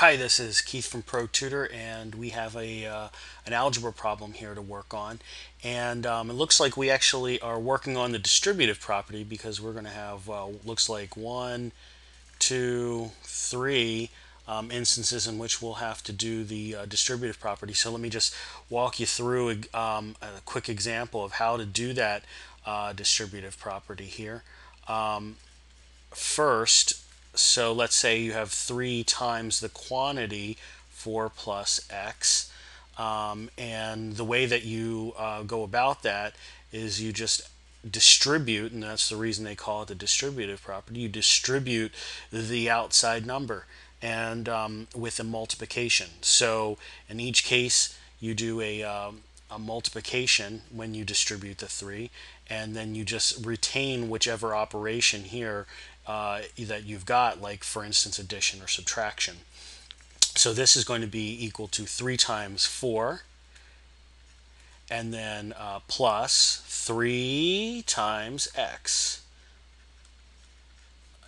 Hi, this is Keith from ProTutor, and we have an algebra problem here to work on. And it looks like we actually are working on the distributive property because we're going to have, looks like one, two, three instances in which we'll have to do the distributive property. So let me just walk you through a quick example of how to do that distributive property here. First, so let's say you have 3 times the quantity 4 plus x. And the way that you go about that is you just distribute, and that's the reason they call it the distributive property. You distribute the outside number and with a multiplication. So in each case, you do a multiplication when you distribute the 3, and then you just retain whichever operation here that you've got, like for instance addition or subtraction. So this is going to be equal to 3 times 4, and then plus 3 times x.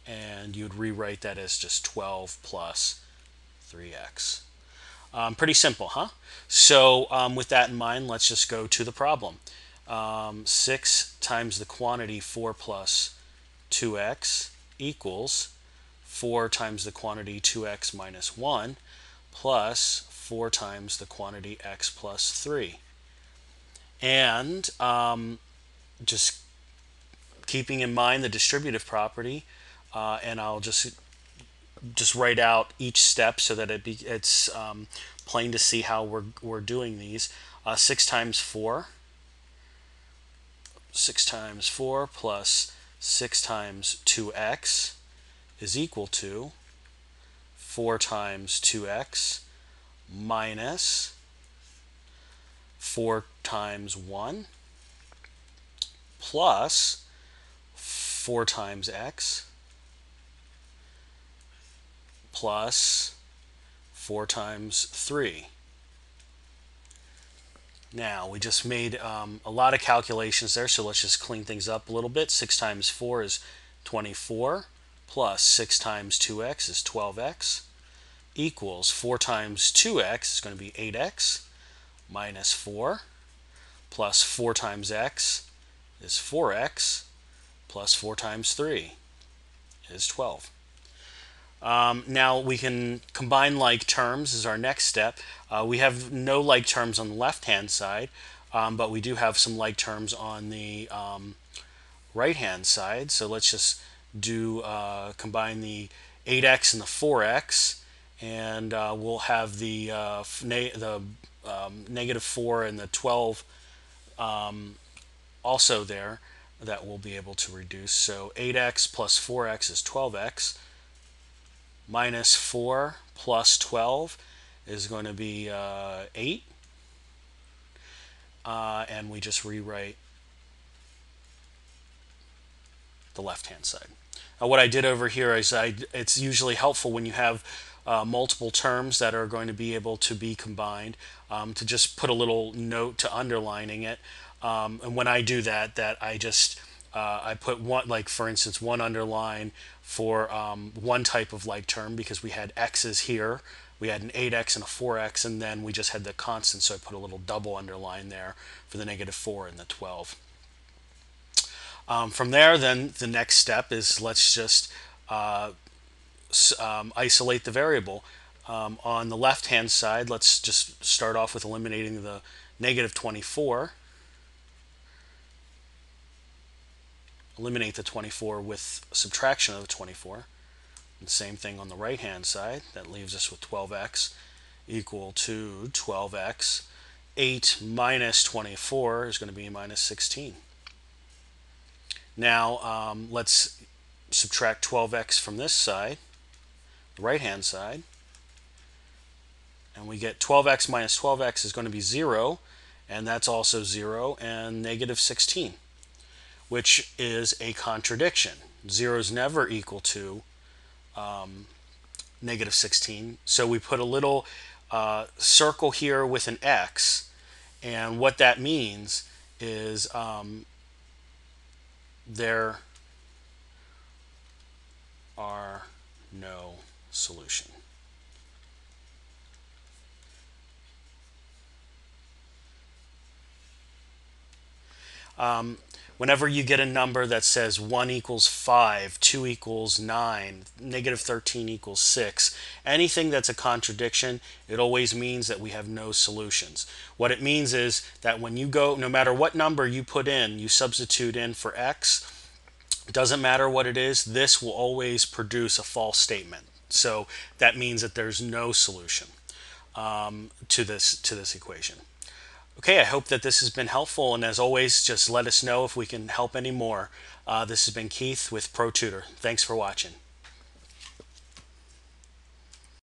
And you'd rewrite that as just 12 plus 3x. Pretty simple, huh? So with that in mind, let's just go to the problem. 6 times the quantity 4 plus 2x equals 4 times the quantity 2x minus 1 plus 4 times the quantity x plus 3. And just keeping in mind the distributive property, and I'll just write out each step so that it's plain to see how we're doing these. 6 times 4 plus 6 times 2x is equal to 4 times 2x minus 4 times 1 plus 4 times x plus 4 times 3. Now, we just made a lot of calculations there, so let's just clean things up a little bit. 6 times 4 is 24, plus 6 times 2x is 12x, equals 4 times 2x is going to be 8x, minus 4, plus 4 times x is 4x, plus 4 times 3 is 12. Now we can combine like terms as our next step. We have no like terms on the left hand side, but we do have some like terms on the right hand side. So let's just do combine the 8x and the 4x, and we'll have the negative 4 and the 12 also there that we'll be able to reduce. So 8x plus 4x is 12x, minus 4 plus 12 is going to be 8, and we just rewrite the left hand side. What I did over here is it's usually helpful when you have multiple terms that are going to be able to be combined, to just put a little note to underlining it. And when I do that, I just I put one, like for instance, one underline for one type of like term, because we had x's here. We had an 8x and a 4x, and then we just had the constant, so I put a little double underline there for the negative 4 and the 12. From there, then the next step is let's just isolate the variable. On the left hand side, let's just start off with eliminating the negative 24. Eliminate the 24 with subtraction of the 24. And same thing on the right hand side. That leaves us with 12x equal to 12x. 8 minus 24 is going to be minus 16. Now let's subtract 12x from this side, the right hand side, and we get 12x minus 12x is going to be 0, and that's also 0, and negative 16, which is a contradiction. 0 is never equal to negative 16, so we put a little circle here with an x, and what that means is there are no solution. Whenever you get a number that says 1 equals 5, 2 equals 9, negative 13 equals 6, anything that's a contradiction, it always means that we have no solutions. What it means is that when you go, no matter what number you put in, you substitute in for x, it doesn't matter what it is, this will always produce a false statement. So that means that there's no solution to this equation. Okay, I hope that this has been helpful, and as always, just let us know if we can help any more. This has been Keith with ProTutor. Thanks for watching.